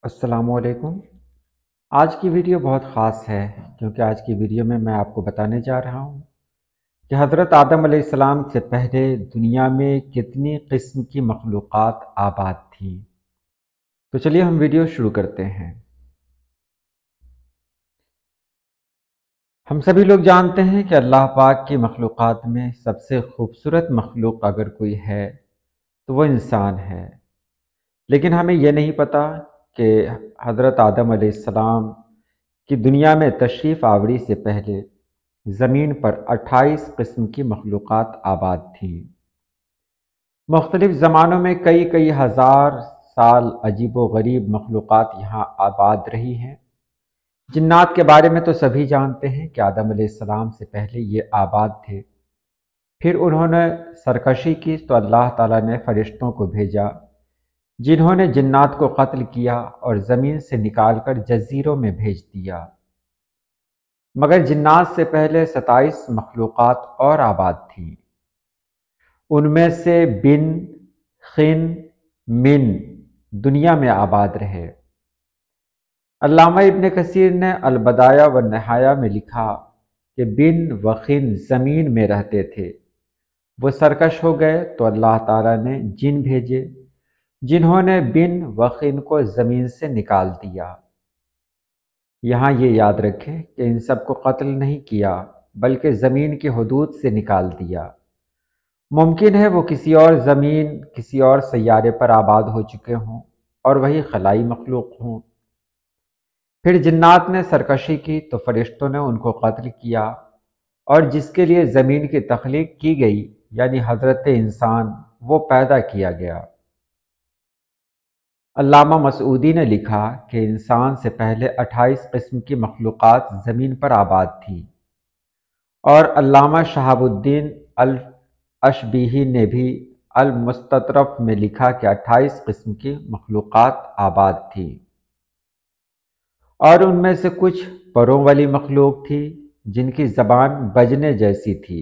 अस्सलाम वालेकुम। आज की वीडियो बहुत ख़ास है क्योंकि आज की वीडियो में मैं आपको बताने जा रहा हूँ कि हज़रत आदम अलैहिस्सलाम से पहले दुनिया में कितनी किस्म की मखलूक़ात आबाद थीं। तो चलिए हम वीडियो शुरू करते हैं। हम सभी लोग जानते हैं कि अल्लाह पाक की मखलूक़ात में सबसे खूबसूरत मखलूक अगर कोई है तो वो इंसान है। लेकिन हमें यह नहीं पता कि हज़रत आदम अलैहिस्सलाम कि दुनिया में तशरीफ़ आवरी से पहले ज़मीन पर 28 किस्म की मखलूक़ात आबाद थीं। मुख्तलिफ़ ज़मानों में कई कई हज़ार साल अजीब व गरीब मखलूक़ात यहाँ आबाद रही हैं। जिन्नात के बारे में तो सभी जानते हैं कि आदम अलैहिस्सलाम से पहले ये आबाद थे। फिर उन्होंने सरकशी की तो अल्लाह ताला ने फ़रिश्तों को भेजा जिन्होंने जिन्नात को कत्ल किया और ज़मीन से निकाल कर जज़ीरों में भेज दिया। मगर जिन्नात से पहले 27 मखलूक़ात और आबाद थीं। उनमें से बिन, खिन, मिन दुनिया में आबाद रहे। अल्लामा इब्न कसीर ने अल-बदाया व नहाया में लिखा कि बिन व खिन ज़मीन में रहते थे। वो सरकश हो गए तो अल्लाह ताला ने जिन भेजे जिन्होंने बिन व खिन को ज़मीन से निकाल दिया। यहाँ ये याद रखें कि इन सब को कत्ल नहीं किया बल्कि ज़मीन की हदूद से निकाल दिया। मुमकिन है वो किसी और ज़मीन किसी और सैयारे पर आबाद हो चुके हों और वही खलाई मखलूक हों। फिर जिन्नात ने सरकशी की तो फरिश्तों ने उनको कत्ल किया और जिसके लिए ज़मीन की तख्लीक की गई यानी हज़रत इंसान वो पैदा किया गया। अल्लामा मसूदी ने लिखा कि इंसान से पहले 28 किस्म की मखलूक़ात ज़मीन पर आबाद थी और अल्लामा शहाबुद्दीन अल अशबीही ने भी अल मुस्ततरफ में लिखा कि 28 किस्म की मखलूक़ात आबाद थी और उनमें से कुछ परों वाली मखलूक थी जिनकी ज़बान बजने जैसी थी।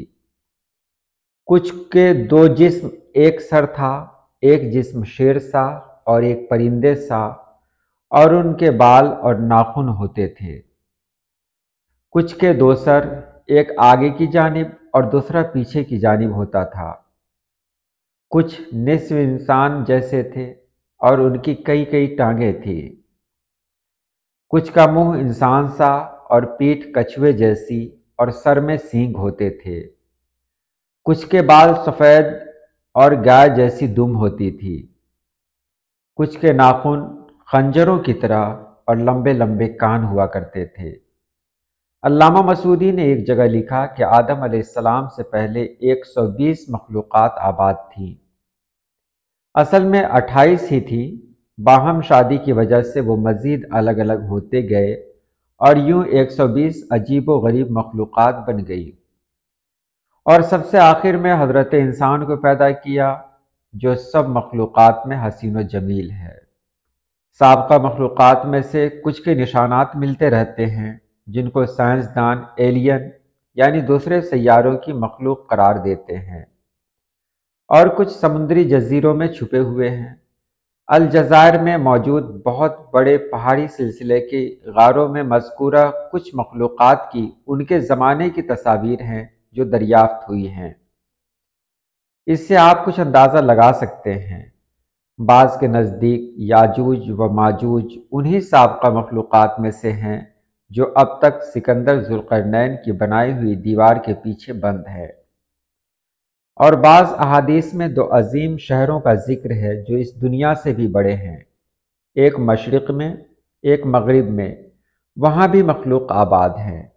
कुछ के दो जिस्म एक सर था, एक जिस्म शेर सा और एक परिंदे सा और उनके बाल और नाखून होते थे। कुछ के दो सर, एक आगे की जानिब और दूसरा पीछे की जानिब होता था। कुछ निस्फ इंसान जैसे थे और उनकी कई कई टांगें थी। कुछ का मुंह इंसान सा और पीठ कछुए जैसी और सर में सींग होते थे। कुछ के बाल सफ़ेद और गाय जैसी दुम होती थी। कुछ के नाखून खंजरों की तरह और लंबे लंबे कान हुआ करते थे। अल्लामा मसूदी ने एक जगह लिखा कि आदम अलैहिस्सलाम से पहले 120 मखलूक़ात आबाद थी। असल में 28 ही थी, बाहम शादी की वजह से वो मज़ीद अलग अलग होते गए और यूं 120 अजीब व गरीब मखलूक़ात बन गई और सबसे आखिर में हज़रत इंसान को पैदा किया जो सब मखलूक़ात में हसीन व जमील है। साबका मखलूक़ात में से कुछ के निशानात मिलते रहते हैं जिनको साइंसदान एलियन यानी दूसरे सैयारों की मखलूक करार देते हैं और कुछ समुद्री जजीरों में छुपे हुए हैं। अलजायर में मौजूद बहुत बड़े पहाड़ी सिलसिले के गारों में मज़कूरा कुछ मखलूक़ात की उनके ज़माने की तस्वीर हैं जो दरियाफ्त हुई हैं। इससे आप कुछ अंदाज़ा लगा सकते हैं। बाज़ के नज़दीक याजूज व माजूज उन्हीं साबका मखलूक़ात में से हैं जो अब तक सिकंदर ज़ुल्क़रनैन की बनाई हुई दीवार के पीछे बंद है। और बाज़ अहादीस में दो अजीम शहरों का जिक्र है जो इस दुनिया से भी बड़े हैं, एक मशरिक़ में एक मगरिब में, वहाँ भी मखलूक आबाद हैं।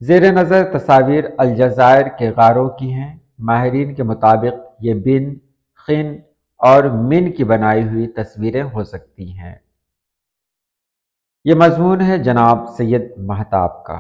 ज़ेर नज़र तस्वीर अलजायर के गारों की हैं। माहिरीन के मुताबिक ये बिन, खिन और मिन की बनाई हुई तस्वीरें हो सकती हैं। ये मज़मून है जनाब सैयद महताब का।